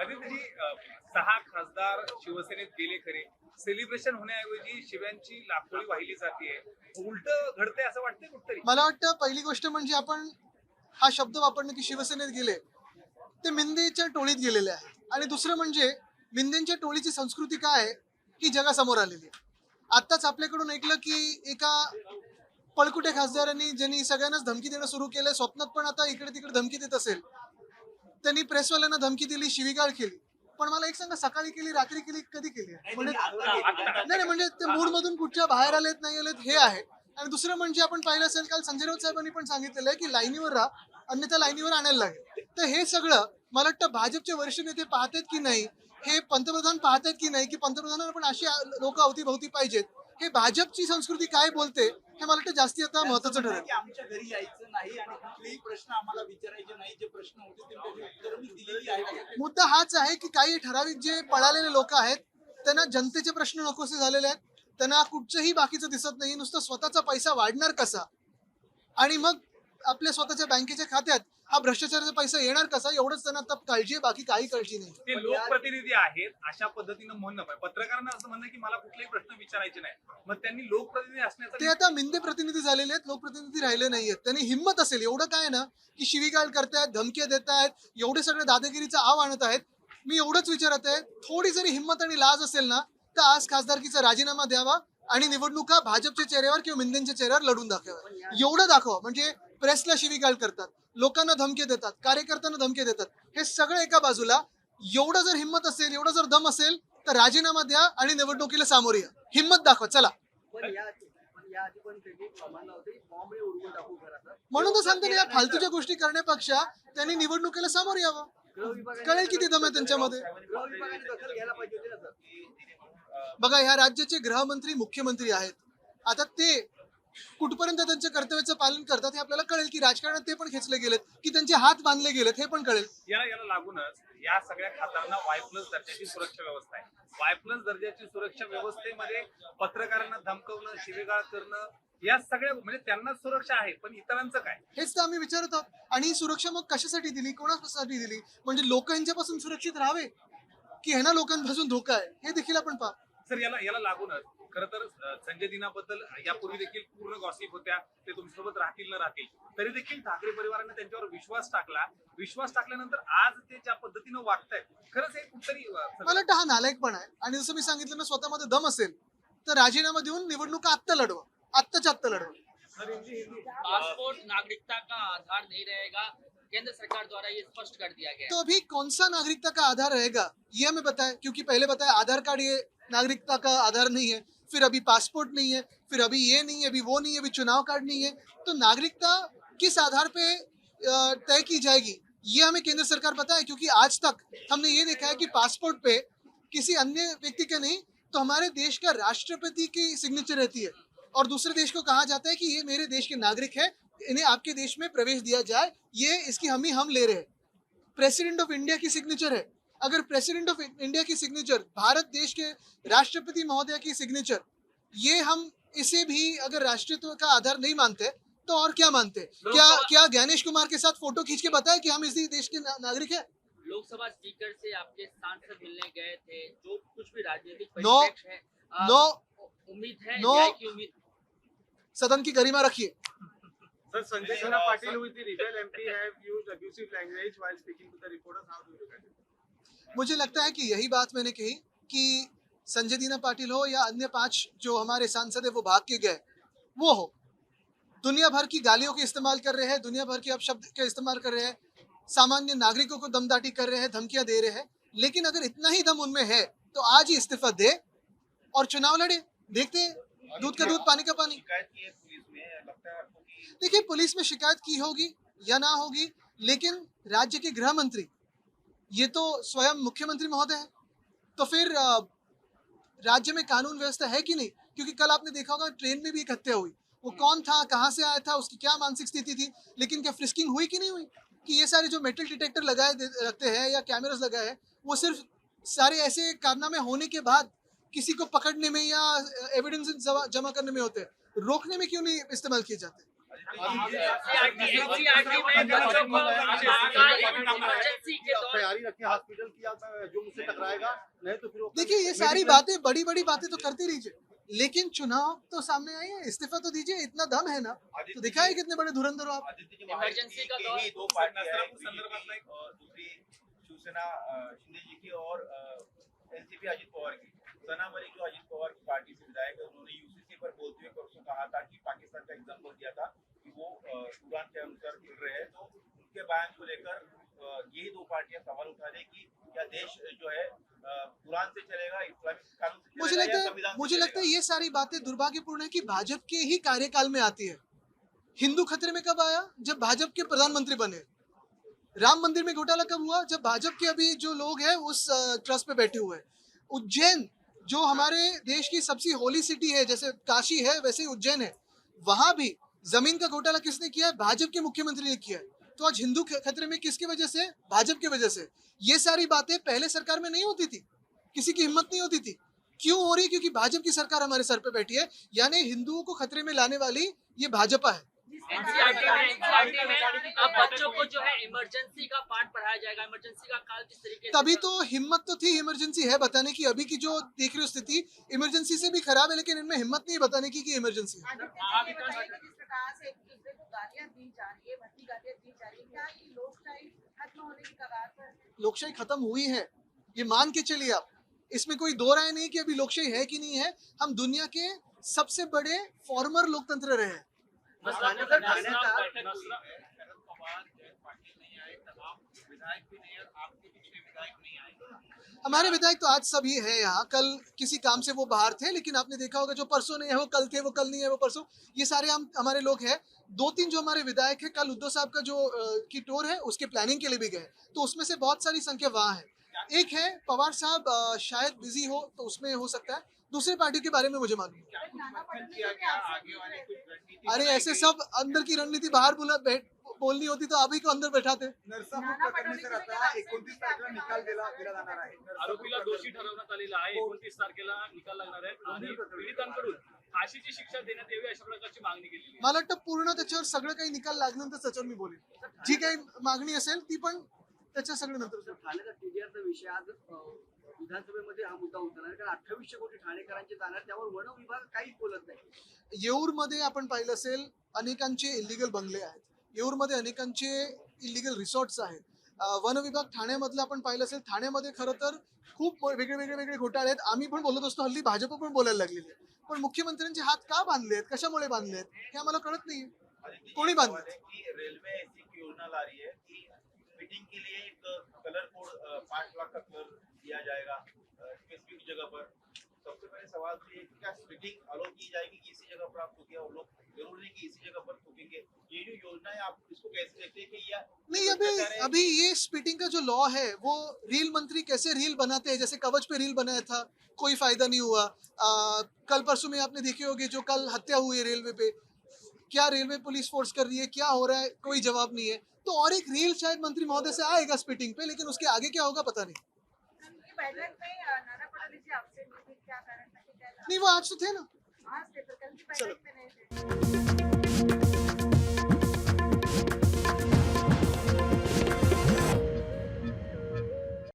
आदित्यजी 6 खासदार शिवसेनेत गेले खरे. सेलिब्रेशन होण्याऐवजी शिव्यांची लाखोळी वाहिली जाते. उलट घडतंय असं वाटतंय कुठतरी. मला वाटतं पहिली गोष्ट म्हणजे आपण हा शब्द वापरणं की शिवसेनेत गेले ते मिंदेच्या टोळीत गेलेले आहे. आणि दुसरं म्हणजे मिंदेंच्या टोळीची संस्कृती काय आहे ही जगासमोर आलेली आहे. आत्ताच आपल्याकडून ऐकलं की एका पळकुटे खासदारांनी ज्यांनी सगळ्यांनाच धमकी देणं सुरू केलंय, स्वप्नात पण आता इकडे तिकडे धमकी देत असेल, त्यांनी प्रेसवाल्यांना धमकी दिली, शिवीगाळ केली. पण मला एक सांगा, सकाळी केली, रात्री केली, कधी केली? म्हणजे नाही नाही, म्हणजे ते मूड मधून कुठच्या बाहेर आलेत नाही आलेत हे आहे. आणि दुसरं म्हणजे आपण पाहिलं असेल, काल संजय राऊत साहेबांनी पण सांगितलेलं आहे की लाईनीवर राहा, अन्यथा लाईनीवर आणायला लागेल. तर हे सगळं मला वाटतं भाजपचे वरिष्ठ नेते पाहतात की नाही, हे पंतप्रधान पाहतात की नाही, की पंतप्रधानांना पण अशी लोक अवतीभवती पाहिजेत. हे भाजपची संस्कृती काय बोलते हे मला वाटतं जास्ती आता महत्वाचं ठरेल. की आमच्या घरी यायचं नाही आणि कुठलेही प्रश्न आम्हाला विचारायचे नाही. जे प्रश्न होते त्यांची उत्तरं मी दिलेली आहेत. मुद्दा हाच आहे की काही ठराविक जे पळालेले लोक आहेत त्यांना जनतेचे प्रश्न नकोसे झालेले आहेत. त्यांना कुठचंही बाकीचं दिसत नाही, नुसतं स्वतःचा पैसा वाढणार कसा आणि मग आपल्या स्वतःच्या बँकेच्या खात्यात हा भ्रष्टाचाराचा पैसा येणार कसा, एवढंच त्यांना आता काळजी आहे, बाकी काही काळजी नाही. ते लोकप्रतिनिधी आहेत अशा पद्धतीनं म्हणणं पाहिजे. पत्रकारांना असं म्हणणं की मला कुठलेही प्रश्न विचारायचे नाही. मग त्यांनी लोकप्रतिनिधी ते असण्याचा आता मिंदे प्रतिनिधी झालेले आहेत, लोकप्रतिनिधी राहिले नाहीयेत. त्यांनी हिंमत असेल एवढं काय ना की शिवीगाळ करतायत, धमक्या देत आहेत, एवढे सगळे दादागिरीचा आव आणत आहेत. मी एवढंच विचारत आहे, थोडी जरी हिंमत आणि लाज असेल ना तर आज खासदारकीचा राजीनामा द्यावा आणि निवडणुका भाजपच्या चेहऱ्यावर किंवा मिंदेंच्या चेहऱ्यावर लढून दाखवा. एवढं दाखवा. म्हणजे प्रेसला शिवीगाळ करतात, लोकांना धमकी देतात, कार्यकर्त्यांना धमकी देतात, हे सगळं एका बाजूला. एवढं जर हिंमत असेल, एवढं जर दम असेल तर राजीनामा द्या आणि निवडणुकीला सामोरे या. हिंमत दाखवा, चला. म्हणून तर सांगतो ना, या फालतूच्या गोष्टी करण्यापेक्षा त्यांनी निवडणुकीला सामोरे यावं. कळेल किती दम आहे त्यांच्यामध्ये. बघा, ह्या राज्याचे गृहमंत्री मुख्यमंत्री आहेत. आता ते कुठपर्यंत त्यांच्या कर्तव्याचं पालन करतात हे आपल्याला कळेल, की राजकारणात ते पण खेचले गेलेत, की त्यांचे हात बांधले गेलेत हे पण कळेल. याला लागूनच या सगळ्या खात्यांना वाय प्लस दर्जाची सुरक्षा व्यवस्था आहे. वाय प्लस दर्जाची सुरक्षा व्यवस्थेमध्ये पत्रकारांना धमकवणं, शिवीगाळ करणं या सगळ्या म्हणजे त्यांनाच सुरक्षा आहे, पण इतरांचं काय? हेच तर आम्ही विचारत आहोत. आणि ही सुरक्षा मग कशासाठी दिली, कोणासाठी दिली? म्हणजे लोक यांच्यापासून सुरक्षित राहावे की ह्यांना लोकांपासून धोका आहे हे देखील आपण पहा. सर, याला लागूनच खरं तर संजय दिनाबद्दल यापूर्वी देखील पूर्ण गॉसिप होत्या. ते तुमच्यासोबत राहतील न राहतील, तरी देखील ठाकरे परिवाराने त्यांच्यावर विश्वास टाकला. विश्वास टाकल्यानंतर आज ते ज्या पद्धतीनं वागतायत, खरंच हे कुठतरी मला वाटतं हा नालायकपणा आहे. आणि जसं मी सांगितलं ना, स्वतःमध्ये दम असेल तर राजीनामा देऊन निवडणुका आत्ता लढवा, आत्ताच्या आत्ता लढवा. पासपोर्ट नागरिकता का आधार नहीं रहेगा, केंद्र सरकार द्वारा ये स्पष्ट कर दिया गया है। तो अभी कौन सा नागरिकता का आधार रहेगा ये हमें बताएं, क्योंकि पहले बताया आधार कार्ड ये नागरिकता का आधार नहीं है, फिर अभी पासपोर्ट नहीं है, फिर अभी ये नहीं है, अभी वो नहीं है, अभी चुनाव कार्ड नहीं है. तो नागरिकता किस आधार पे तय की जाएगी ये हमें केंद्र सरकार बताए, क्योंकि आज तक हमने ये देखा है कि पासपोर्ट पे किसी अन्य व्यक्ति के नहीं तो हमारे देश का राष्ट्रपति की सिग्नेचर रहती है और दूसरे देश को कहा जाता है कि ये मेरे देश के नागरिक है, इन्हें आपके देश में प्रवेश दिया जाए, ये इसकी हम ले रहे हैं. प्रेसिडेंट ऑफ इंडिया की सिग्नेचर है. अगर प्रेसिडेंट ऑफ इंडिया की सिग्नेचर, भारत देश के राष्ट्रपति महोदय की सिग्नेचर, ये हम इसे भी अगर राष्ट्रीयत्व का आधार नहीं मानते तो और क्या मानते? क्या ज्ञानेश कुमार के साथ फोटो खींच के बताए कि हम इसी देश के नागरिक हैं? लोकसभा स्पीकर से आपके सांसद मिलने गए थे, जो कुछ भी राजनीतिक नो, परिप्रेक्ष्य है, नो, उम्मीद है, नो, न्याय की उम्मीद। सदन की गरिमा रखिए. Sir, Sanjay Sona Patil, who is the rebel MP, have used abusive language while speaking to the reporters. How do you look at it? मुझे लगता है कि यही बात मैंने कही कि संजय दीना पाटिल हो या अन्य 5 जो हमारे सांसद है वो भाग के गए, वो हो, दुनिया भर की गालियों के इस्तेमाल कर रहे हैं, दुनिया भर के अपशब्द के इस्तेमाल कर रहे हैं, सामान्य नागरिकों को दमदाटी कर रहे हैं, धमकियां दे रहे हैं. लेकिन अगर इतना ही दम उनमें है तो आज ही इस्तीफा दे और चुनाव लड़े. देखते हैं, दूध का दूध पानी का पानी. शिकायत की है पुलिस में, लगता है आपको कि देखिए, पुलिस में शिकायत की होगी या ना होगी, लेकिन राज्य के गृह मंत्री ये तो स्वयं मुख्यमंत्री महोदय है, तो फिर राज्य में कानून व्यवस्था है कि नहीं? क्योंकि कल आपने देखा होगा ट्रेन में भी एक हत्या हुई. वो कौन था, कहाँ से आया था, उसकी क्या मानसिक स्थिति थी, लेकिन क्या फ्रिस्किंग हुई कि नहीं हुई? कि ये सारे जो मेटल डिटेक्टर लगाए रखते हैं या कैमरास लगाए हैं, वो सिर्फ सारे ऐसे कारनामे होने के बाद किसी को पकड़ने में या एविडेंस जमा करने में होते हैं, रोकने में क्यों नहीं इस्तेमाल किए जाते? NCERT में बच्चों को इमरजेंसी के दौरान तैयारी रखें हॉस्पिटल की, आप जो मुझसे टकराएगा नहीं तो फिर वो देखिए ये सारी बातें बड़ी बड़ी बातें तो करते रहिए, लेकिन चुनाव तो सामने आई है, इस्तीफा तो दीजिए, इतना दम है ना तो दिखाए कितने बड़े धुरंधर हो आप। इमरजेंसी का दौर। ही दो पार्टी है, नसरापूर संदर्भात नाही. दूसरी शिवसेना शिंदे जी की और एनसीपी अजित पवार की। सना मलिक जो अजित पवार की पार्टी से विधायक है, उन्होंने यूसीसी पर बोलते हुए परसों कहा था कि पाकिस्तान का एग्जाम्पल दिया था कि वो कुरान के अनुसार चल रहे हैं। तो उनके बयान को लेकर ये दो पार्टियां सवाल उठा रही कि क्या देश जो है कुरान से चलेगा, इस्लामिक कानून से मुझे चलेगा लगता या है संविधान से मुझे लगता है चलेगा? ये सारी बातें दुर्भाग्यपूर्ण है कि भाजपा के ही कार्यकाल में आती है। हिंदू खतरे में कब आया? जब भाजपा के प्रधानमंत्री बने। राम मंदिर में घोटाला कब हुआ? जब भाजपा के अभी जो लोग हैं उस ट्रस्ट पे बैठे हुए हैं। उज्जैन जो हमारे देश की सबसे होली सिटी है, जैसे काशी है वैसे ही उज्जैन है, वहां भी जमीन का घोटाला किसने किया है? भाजपा के मुख्यमंत्री ने किया है। तो आज हिंदू खतरे में किसकी वजह से? भाजपा की वजह से। ये सारी बातें पहले सरकार में नहीं होती थी, किसी की हिम्मत नहीं होती थी। क्यों हो रही? क्योंकि भाजपा की सरकार हमारे सर पे बैठी है, यानी हिंदुओं को खतरे में लाने वाली ये भाजपा है। एनसीईआरटी में अब बच्चों को जो है इमरजेंसी का पाठ पढ़ाया जाएगा, इमरजेंसी का काल किस तरीके से। तभी तो हिम्मत तो थी इमरजेंसी है बताने की। अभी की जो देख रहे हो स्थिति इमरजेंसी से भी खराब है, लेकिन इनमें हिम्मत नहीं बताने की कि इमरजेंसी है। आदित्य जी, ये बताइए कि जिस प्रकार से एक दूसरे को गालियां दी जा रही है, भद्दी गालियां दी जा रही है, क्या ये लोकशाही खत्म होने की कगार पर है? लोकशाही खत्म हुई है, ये मान के चलिए आप। इसमें कोई दो राय नहीं कि अभी लोकशाही है कि नहीं है। हम दुनिया के सबसे बड़े फॉर्मर लोकतंत्र रहे हैं। हमारे विधायक तो आज सभी है यहाँ, कल किसी काम से वो बाहर थे, लेकिन आपने देखा होगा जो परसों नहीं है वो कल थे, वो कल नहीं है वो परसों, ये सारे हम हमारे लोग हैं। दो तीन जो हमारे विधायक है कल उद्धव साहब का जो की टूर है उसके प्लानिंग के लिए भी गए, तो उसमें से बहुत सारी संख्या वहाँ है। एक है पवार साहब शायद बिजी हो तो उसमें हो सकता है, दूसरे पार्टी के बारे में मुझे मालूम नहीं। नाना पटोले जी के आपसे अरे ऐसे सब अंदर की रणनीति बाहर बोलनी होती तो अभी को अंदर बैठाते। नाना पटोले जी के आपसे 29 तारखेला निकाल दिला जाणार आहे। आरोपीला दोषी ठरवण्यात आलेला आहे. 29 तारखेला निकाल लागणार आहे आणि पीडितांकडून फाशीची शिक्षा देण्यात यावी अशा प्रकारची मागणी केलेली आहे. मला वाटतं पूर्ण त्याच्यावर सगळं काही निकाल लागल्यानंतर त्याच्यावर मी बोलेन, जी काही मागणी असेल ती पण त्याच्या सगळं नंतर। ठाण्याचा टीडीआरचा विषय आज विधानसभेमध्ये हा मुद्दा उतरणार आहे, कारण 2800 कोटी ठाणेकरांचे जाणार, त्यावर वन विभाग काहीच बोलत नाही। येऊरमध्ये आपण पाहिलं असेल अनेकांचे इलिगल बंगले आहेत, येऊरमध्ये अनेकांचे इलिगल रिसॉर्ट्स आहेत। वन विभाग ठाण्यामधलं आपण पाहिलं असेल, ठाण्यामध्ये खरं तर खूप वेगळे घोटाळे आहेत। आम्ही पण बोलत असतो, हल्ली भाजप पण बोलायला लागलेली आहे, पण मुख्यमंत्र्यांचे हात का बांधले आहेत, कशामुळे बांधले आहेत हे आम्हाला कळत नाही। कोणी बांधले? कि रेलवे ऐसी एक योजना ला रही है कि फिटिंग के लिए एक कलर कोड 5 लाख का कलर दिया जाएगा स्पेसिफिक जगह पर। सबसे पहले सवाल तो ये कि क्या फिटिंग अलो की जाएगी कि इसी जगह पर आप थूके, और लोग जरूर नहीं कि इसी जगह पर थूकेंगे। ये जो योजना है आप इसको कैसे देखते हैं कि नहीं, अभी ये स्पिटिंग का जो लॉ है वो रील मंत्री कैसे रील बनाते हैं, जैसे कवच पे रील बनाया था, कोई फायदा नहीं हुआ। कल परसों में आपने देखे होंगे जो कल हत्या हुई है रेलवे पे, क्या रेलवे पुलिस फोर्स कर रही है, क्या हो रहा है, कोई जवाब नहीं है। तो और एक रील शायद मंत्री महोदय से आएगा स्पिटिंग पे, लेकिन उसके आगे क्या होगा पता नहीं। ये बैठक में नाना पटोले जी आपसे मिले, क्या कारण था कि क्या नहीं वो आज तो थे ना। आज थे, तो कल की बैठक में नहीं थे।